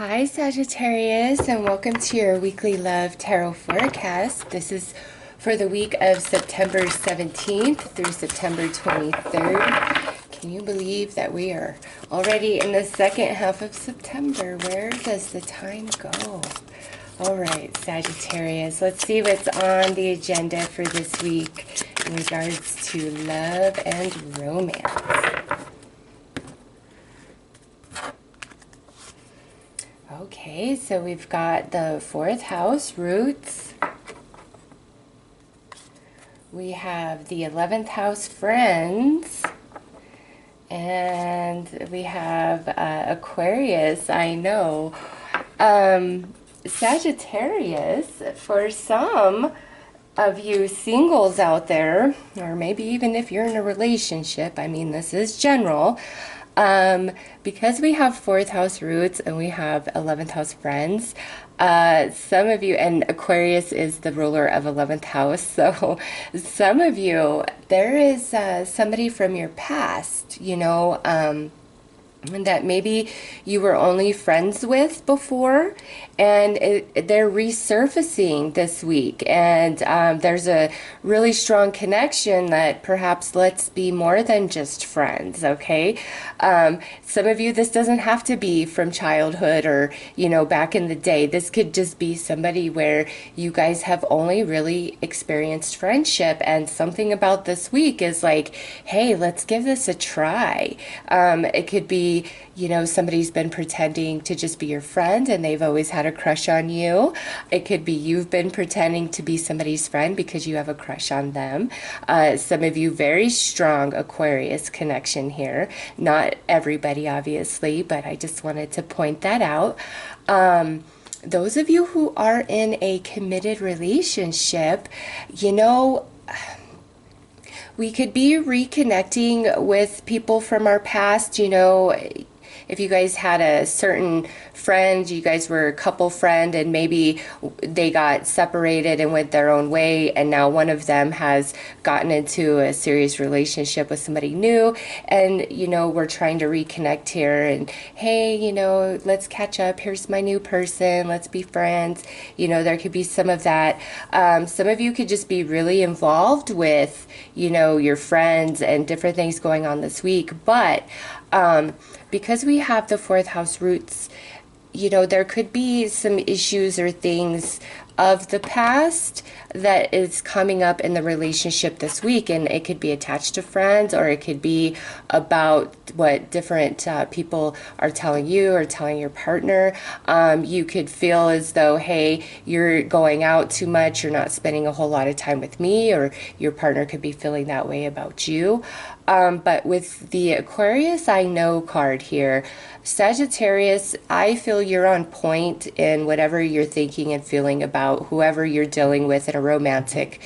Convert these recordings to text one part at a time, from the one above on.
Hi Sagittarius, and welcome to your weekly love tarot forecast. This is for the week of September 17th through September 23rd. Can you believe that we are already in the second half of September? Where does the time go? All right, Sagittarius, let's see what's on the agenda for this week in regards to love and romance. Okay, so we've got the fourth house, roots. We have the 11th house, friends. And we have Aquarius, I know. Sagittarius, for some of you singles out there, or maybe even if you're in a relationship, I mean, this is general. Because we have fourth house roots and we have 11th house friends, some of you, and Aquarius is the ruler of 11th house, so some of you, there is somebody from your past, you know, that maybe you were only friends with before, and they're resurfacing this week, and there's a really strong connection that perhaps let's be more than just friends. Okay, some of you, this doesn't have to be from childhood or, you know, back in the day. This could just be somebody where you guys have only really experienced friendship, and something about this week is like, hey, let's give this a try. It could be, you know, somebody's been pretending to just be your friend and they've always had a crush on you. It could be you've been pretending to be somebody's friend because you have a crush on them. Some of you, very strong Aquarius connection here. Not everybody, obviously, but I just wanted to point that out. Those of you who are in a committed relationship, you know, we could be reconnecting with people from our past. You know, if you guys had a certain friend, you guys were a couple friend, and maybe they got separated and went their own way, and now one of them has gotten into a serious relationship with somebody new, and, you know, we're trying to reconnect here, and hey, you know, let's catch up, here's my new person, let's be friends. You know, there could be some of that. Some of you could just be really involved with, you know, your friends and different things going on this week, but because we have the fourth house roots, you know, there could be some issues or things of the past that is coming up in the relationship this week, and it could be attached to friends, or it could be about what different people are telling you or telling your partner. You could feel as though, hey, you're going out too much, you're not spending a whole lot of time with me, or your partner could be feeling that way about you. But with the Aquarius I know card here, Sagittarius, I feel you're on point in whatever you're thinking and feeling about whoever you're dealing with in a romantic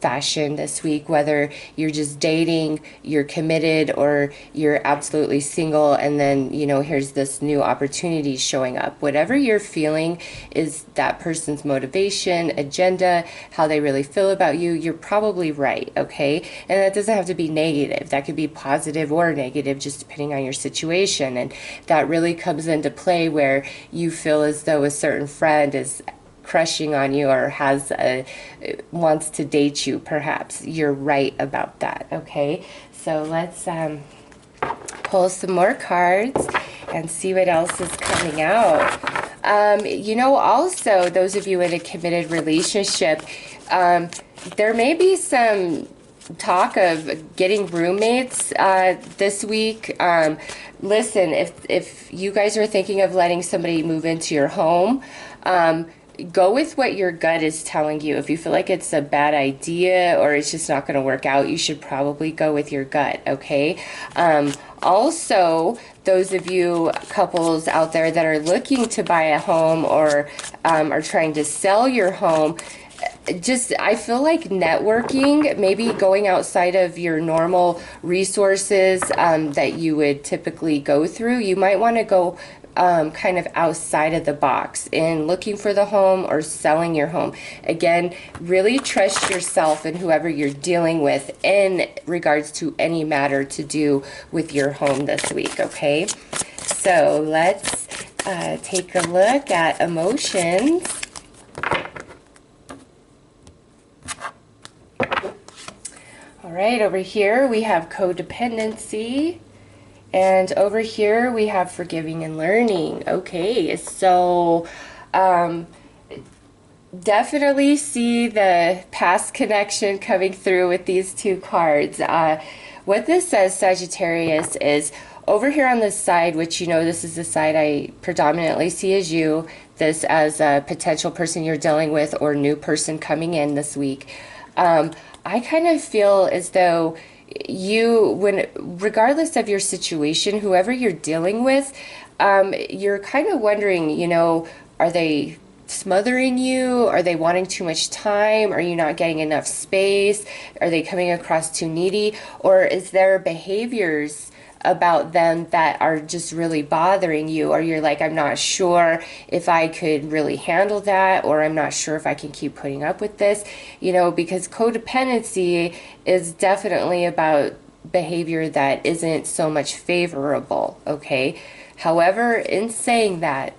fashion this week, whether you're just dating, you're committed, or you're absolutely single, and then, you know, here's this new opportunity showing up. Whatever you're feeling is that person's motivation, agenda, how they really feel about you, you're probably right, okay? And that doesn't have to be negative. That could be positive or negative, just depending on your situation. And that really comes into play where you feel as though a certain friend is crushing on you or wants to date you, perhaps. You're right about that, okay? So let's pull some more cards and see what else is coming out. You know, also, those of you in a committed relationship, there may be some talk of getting roommates this week. Listen, if you guys are thinking of letting somebody move into your home, go with what your gut is telling you. If you feel like it's a bad idea or it's just not going to work out, you should probably go with your gut, okay? Also, those of you couples out there that are looking to buy a home or are trying to sell your home, I feel like networking, maybe going outside of your normal resources that you would typically go through. You might want to go kind of outside of the box in looking for the home or selling your home. Again, really trust yourself and whoever you're dealing with in regards to any matter to do with your home this week, okay? So let's take a look at emotions. All right, over here we have codependency, and over here we have forgiving and learning. Okay, so definitely see the past connection coming through with these two cards. What this says, Sagittarius, is over here on this side, which you know this is the side I predominantly see as you, this as a potential person you're dealing with or new person coming in this week. I kind of feel as though regardless of your situation, whoever you're dealing with, you're kind of wondering, you know, are they smothering you? Are they wanting too much time? Are you not getting enough space? Are they coming across too needy? Or is there behaviors about them that are just really bothering you, or you're like, I'm not sure if I could really handle that, or I'm not sure if I can keep putting up with this, you know, because codependency is definitely about behavior that isn't so much favorable, okay? However, in saying that,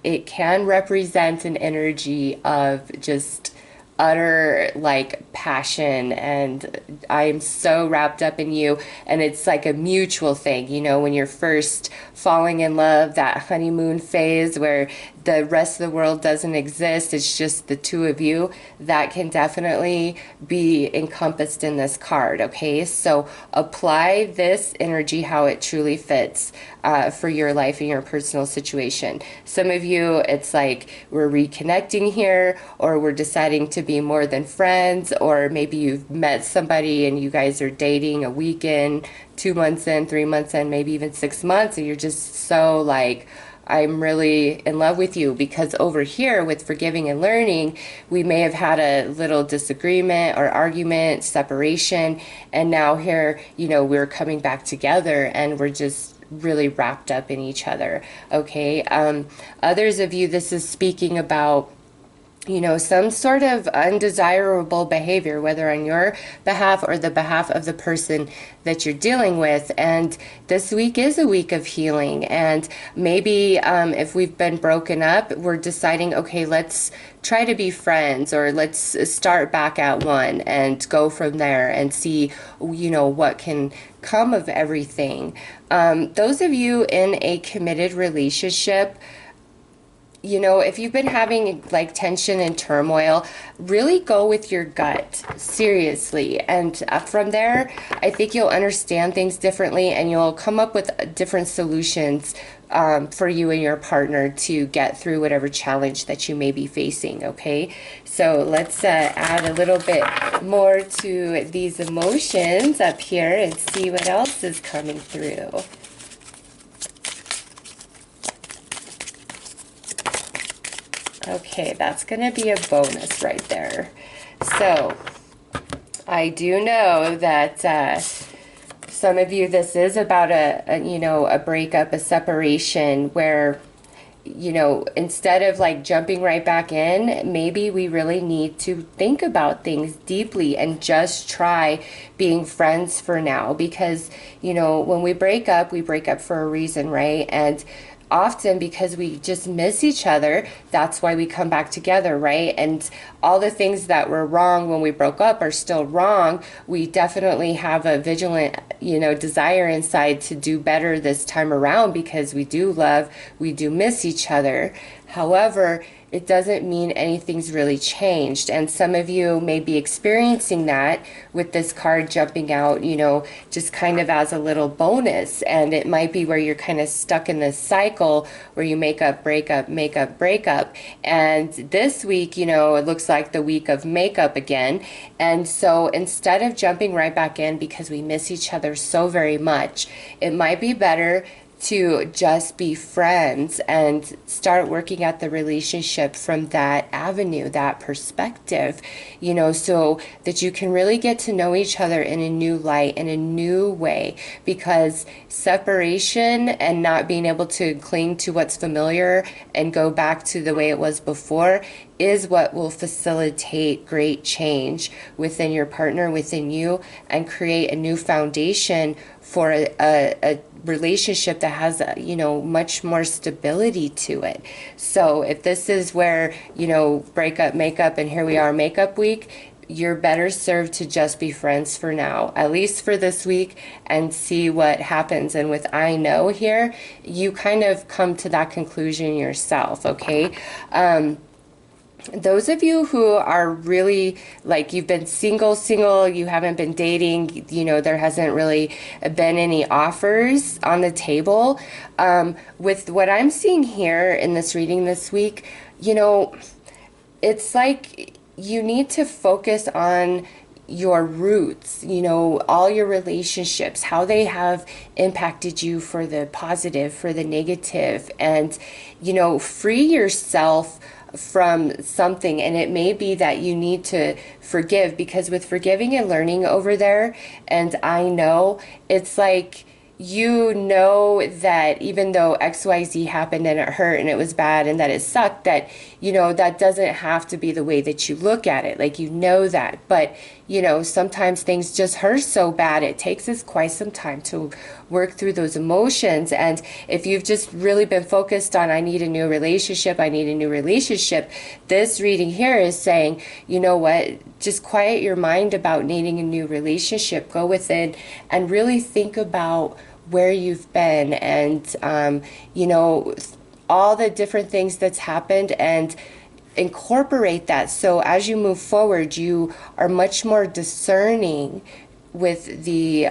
it can represent an energy of just utter like passion, and I'm so wrapped up in you, and it's like a mutual thing, you know, when you're first falling in love, that honeymoon phase where the rest of the world doesn't exist, it's just the two of you. That can definitely be encompassed in this card, okay? So apply this energy how it truly fits for your life and your personal situation. Some of you, it's like we're reconnecting here, or we're deciding to be more than friends, or maybe you've met somebody and you guys are dating a week in, 2 months in, 3 months in, maybe even 6 months, and you're just so like, I'm really in love with you. Because over here with forgiving and learning, we may have had a little disagreement or argument, separation, and now here, you know, we're coming back together and we're just really wrapped up in each other, okay? Others of you, this is speaking about, you know, some sort of undesirable behavior, whether on your behalf or the behalf of the person that you're dealing with. And this week is a week of healing. And maybe if we've been broken up, we're deciding, okay, let's try to be friends, or let's start back at one and go from there and see, you know, what can come of everything. Those of you in a committed relationship, you know, if you've been having like tension and turmoil, really go with your gut, seriously. And from there, I think you'll understand things differently, and you'll come up with different solutions for you and your partner to get through whatever challenge that you may be facing, okay? So let's add a little bit more to these emotions up here and see what else is coming through. Okay, that's going to be a bonus right there. So, I do know that some of you, this is about a breakup, a separation, where, you know, instead of like jumping right back in, maybe we really need to think about things deeply and just try being friends for now. Because, you know, when we break up for a reason, right? And often because we just miss each other, that's why we come back together, right? And all the things that were wrong when we broke up are still wrong. We definitely have a vigilant, you know, desire inside to do better this time around, because we do love, we do miss each other. However, it doesn't mean anything's really changed. And some of you may be experiencing that with this card jumping out, you know, just kind of as a little bonus. And it might be where you're kind of stuck in this cycle where you make up, break up, make up, break up. And this week, you know, it looks like the week of makeup again. And so instead of jumping right back in because we miss each other so very much, it might be better to just be friends and start working at the relationship from that avenue, that perspective, you know, so that you can really get to know each other in a new light, in a new way. Because separation and not being able to cling to what's familiar and go back to the way it was before is what will facilitate great change within your partner, within you, and create a new foundation for a relationship that has, you know, much more stability to it. So if this is where, you know, break up, make up, and here we are, makeup week, you're better served to just be friends for now, at least for this week, and see what happens. And with I know here, you kind of come to that conclusion yourself, okay? Those of you who are really, like, you've been single, you haven't been dating, you know, there hasn't really been any offers on the table. With what I'm seeing here in this reading this week, you know, it's like you need to focus on your roots, you know, all your relationships, how they have impacted you for the positive, for the negative, and, you know, free yourself from something. And it may be that you need to forgive, because with forgiving and learning over there, and I know, it's like, you know that even though XYZ happened and it hurt and it was bad and that it sucked, that, you know, that doesn't have to be the way that you look at it. Like, you know that. But, you know, sometimes things just hurt so bad, it takes us quite some time to work through those emotions. And if you've just really been focused on, I need a new relationship, this reading here is saying, you know what, just quiet your mind about needing a new relationship. Go within and really think about where you've been, and you know, all the different things that's happened, and incorporate that, so as you move forward you are much more discerning with the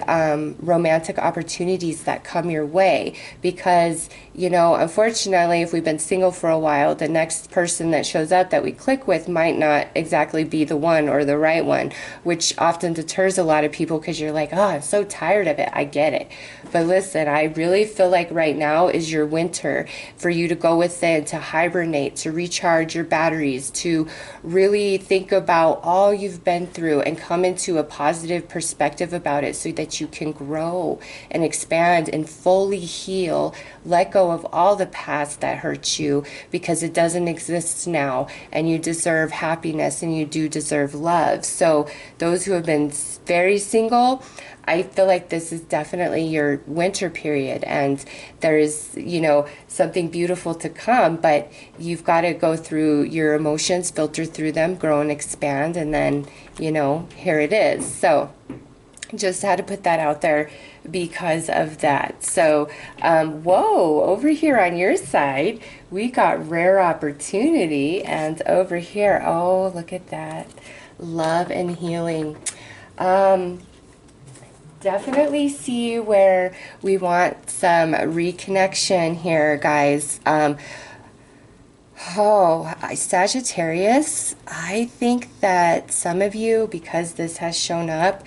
romantic opportunities that come your way. Because, you know, unfortunately, if we've been single for a while, the next person that shows up that we click with might not exactly be the one or the right one, which often deters a lot of people, because you're like, oh, I'm so tired of it. I get it. But listen, I really feel like right now is your winter for you to go within, to hibernate, to recharge your batteries, to really think about all you've been through and come into a positive perspective about it, so that you can grow and expand and fully heal, let go of all the past that hurt you, because it doesn't exist now, and you deserve happiness and you do deserve love. So those who have been very single, I feel like this is definitely your winter period, and there is, you know, something beautiful to come, but you've got to go through your emotions, filter through them, grow and expand, and then, you know, here it is. So just had to put that out there because of that. So, whoa, over here on your side, we got rare opportunity, and over here, oh, look at that, love and healing. Definitely see where we want some reconnection here, guys. Sagittarius, I think that some of you, because this has shown up,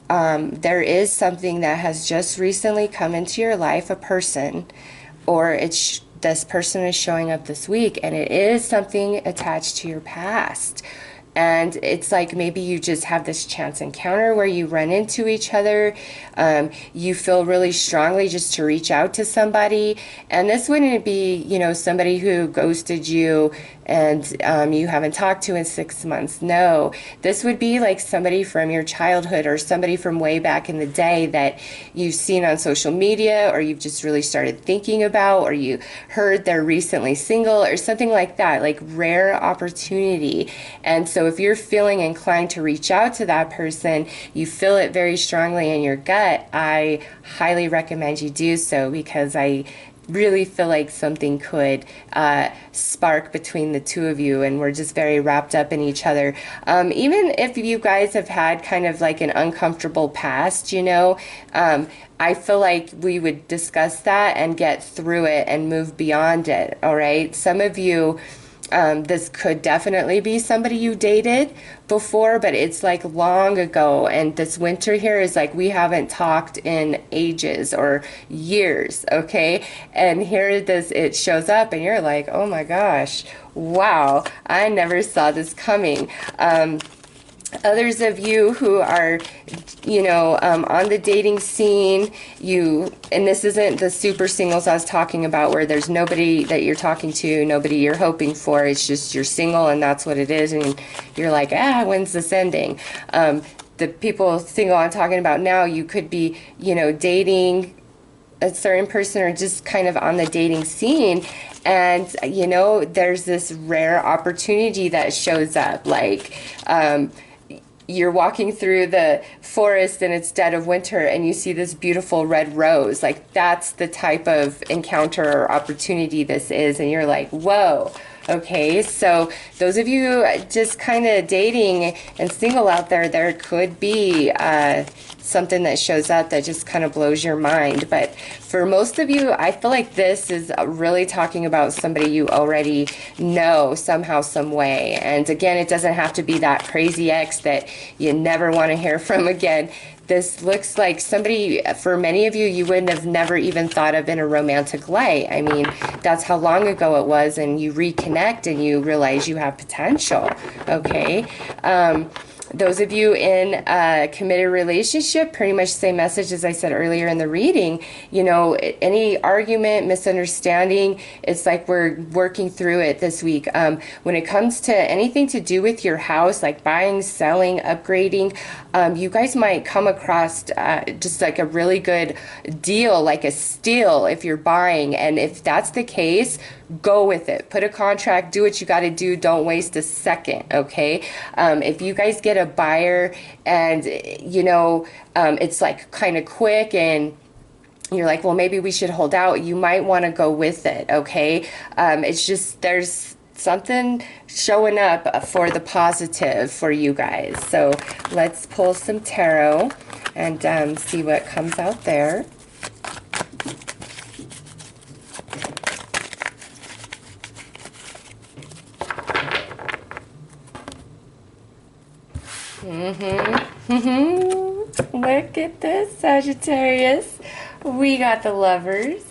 there is something that has just recently come into your life, a person, or this person is showing up this week, and it is something attached to your past. And it's like maybe you just have this chance encounter where you run into each other. You feel really strongly just to reach out to somebody. And this wouldn't be, you know, somebody who ghosted you and you haven't talked to in 6 months. No, this would be like somebody from your childhood, or somebody from way back in the day that you've seen on social media, or you've just really started thinking about, or you heard they're recently single or something like that, like rare opportunity. And so if you're feeling inclined to reach out to that person, you feel it very strongly in your gut, I highly recommend you do so, because I really feel like something could spark between the two of you, and we're just very wrapped up in each other. Even if you guys have had kind of like an uncomfortable past, you know, I feel like we would discuss that and get through it and move beyond it, all right? Some of you, this could definitely be somebody you dated before, but it's like long ago, and this winter here is like we haven't talked in ages or years, okay? And here it shows up, and you're like, oh my gosh, wow, I never saw this coming. Others of you who are, you know, on the dating scene, and this isn't the super singles I was talking about where there's nobody that you're talking to, nobody you're hoping for, it's just you're single and that's what it is, and you're like, when's this ending? the people single I'm talking about now, you could be, you know, dating a certain person or just kind of on the dating scene, and you know, there's this rare opportunity that shows up, like you're walking through the forest and it's dead of winter and you see this beautiful red rose. Like, that's the type of encounter or opportunity this is, and you're like, whoa. Okay, so those of you just kind of dating and single out there, there could be something that shows up that just kind of blows your mind. But for most of you, I feel like this is really talking about somebody you already know somehow, some way. And again, it doesn't have to be that crazy ex that you never want to hear from again. This looks like somebody, for many of you, you wouldn't have never even thought of in a romantic light. I mean, that's how long ago it was, and you reconnect and you realize you have potential, okay? Those of you in a committed relationship, pretty much the same message as I said earlier in the reading. You know, any argument, misunderstanding, it's like we're working through it this week. When it comes to anything to do with your house, like buying, selling, upgrading, you guys might come across just like a really good deal, like a steal if you're buying. And if that's the case, go with it. Put a contract, do what you got to do. Don't waste a second, okay? If you guys get a buyer and, you know, it's like kind of quick and you're like, well, maybe we should hold out, you might want to go with it, okay? It's just, there's something showing up for the positive for you guys. So let's pull some tarot and see what comes out there. Look at this, Sagittarius. We got the Lovers.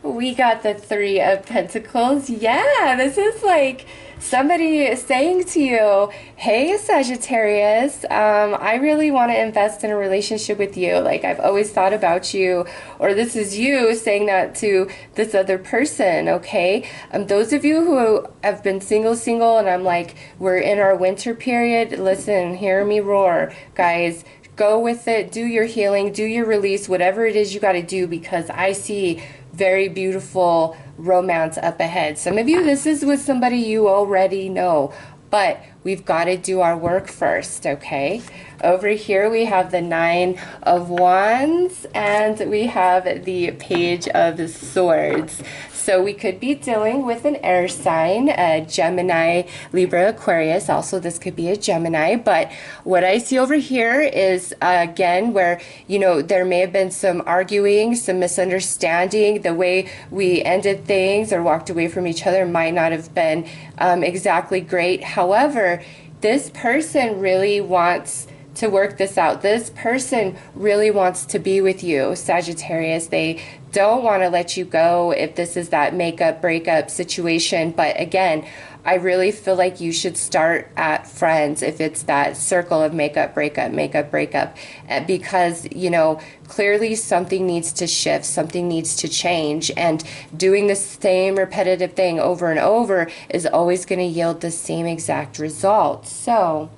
We got the Three of Pentacles. Yeah, this is like somebody saying to you, hey, Sagittarius, I really want to invest in a relationship with you. Like, I've always thought about you. Or this is you saying that to this other person, okay? Those of you who have been single, and I'm like, we're in our winter period, listen, hear me roar, guys. Go with it, do your healing, do your release, whatever it is you got to do, because I see very beautiful romance up ahead. Some of you, this is with somebody you already know, but we've got to do our work first, okay? Over here we have the Nine of Wands and we have the Page of Swords. So we could be dealing with an air sign, a Gemini, Libra, Aquarius. Also, this could be a Gemini. But what I see over here is, again, where, you know, there may have been some arguing, some misunderstanding. The way we ended things or walked away from each other might not have been exactly great. However, this person really wants to work this out. This person really wants to be with you, Sagittarius. They don't want to let you go if this is that makeup breakup situation. But again, I really feel like you should start at friends if it's that circle of makeup breakup, because, you know, clearly something needs to shift, something needs to change, and doing the same repetitive thing over and over is always going to yield the same exact result. So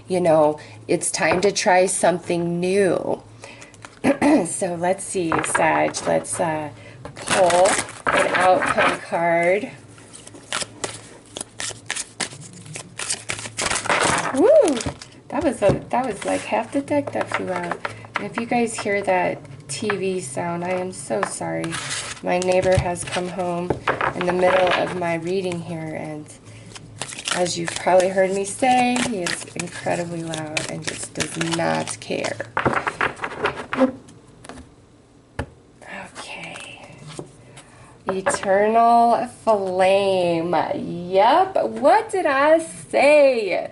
you know, it's time to try something new. So let's see, Sag, let's pull an outcome card. Woo! That was like half the deck that flew out. And if you guys hear that TV sound, I am so sorry. My neighbor has come home in the middle of my reading here, and as you've probably heard me say, he is incredibly loud and just does not care. Okay. Eternal Flame. Yep. What did I say?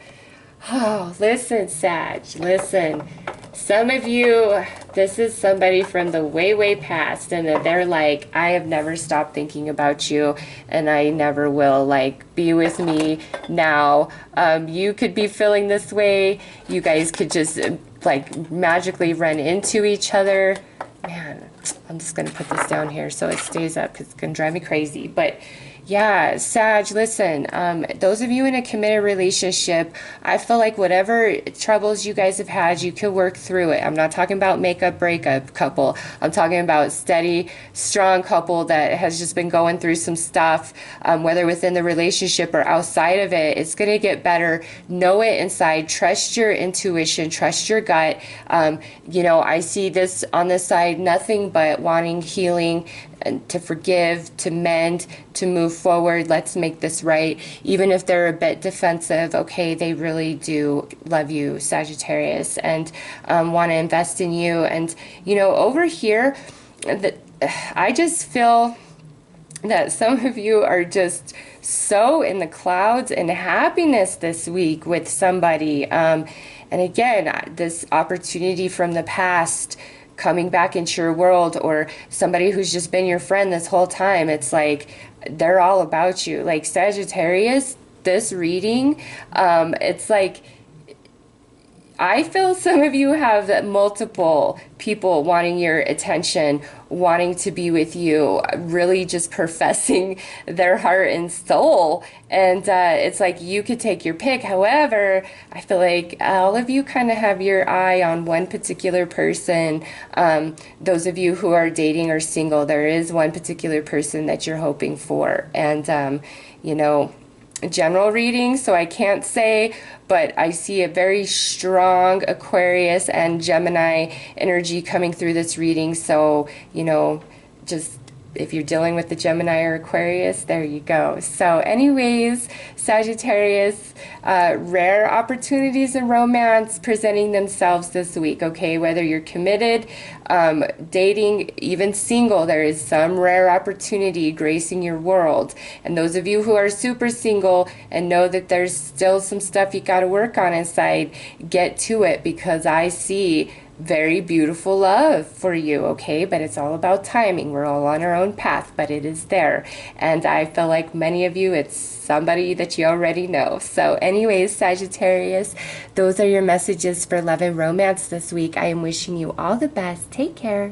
Oh, listen, Sag. Listen. Some of you, this is somebody from the way, way past, and they're like, I have never stopped thinking about you, and I never will. Like, be with me now. You could be feeling this way. You guys could just, like, magically run into each other. Man, I'm just going to put this down here so it stays up because it's going to drive me crazy. But yeah, Sag, listen, those of you in a committed relationship, I feel like whatever troubles you guys have had, you can work through it. I'm not talking about makeup, breakup couple. I'm talking about steady, strong couple that has just been going through some stuff, whether within the relationship or outside of it. It's going to get better. Know it inside. Trust your intuition. Trust your gut. I see this on this side, nothing but wanting healing, and to forgive, to mend, to move forward. Let's make this right. Even if they're a bit defensive, okay, they really do love you, Sagittarius, and want to invest in you. And, over here, I just feel that some of you are just so in the clouds and happiness this week with somebody. And again, this opportunity from the past coming back into your world, or somebody who's just been your friend this whole time. It's like they're all about you. Like Sagittarius, this reading, it's like I feel some of you have multiple people wanting your attention, wanting to be with you, really just professing their heart and soul. And it's like you could take your pick. However, I feel like all of you kind of have your eye on one particular person. Those of you who are dating or single, there is one particular person that you're hoping for. And, general reading, so I can't say, but I see a very strong Aquarius and Gemini energy coming through this reading. So, just if you're dealing with the Gemini or Aquarius, there you go. So anyways, Sagittarius, rare opportunities in romance presenting themselves this week, okay? Whether you're committed, dating, even single, there is some rare opportunity gracing your world. And those of you who are super single and know that there's still some stuff you got to work on inside, get to it, because I see very beautiful love for you, okay? But it's all about timing. We're all on our own path, but it is there. And I feel like many of you, it's somebody that you already know. So anyways, Sagittarius, those are your messages for love and romance this week. I am wishing you all the best. Take care.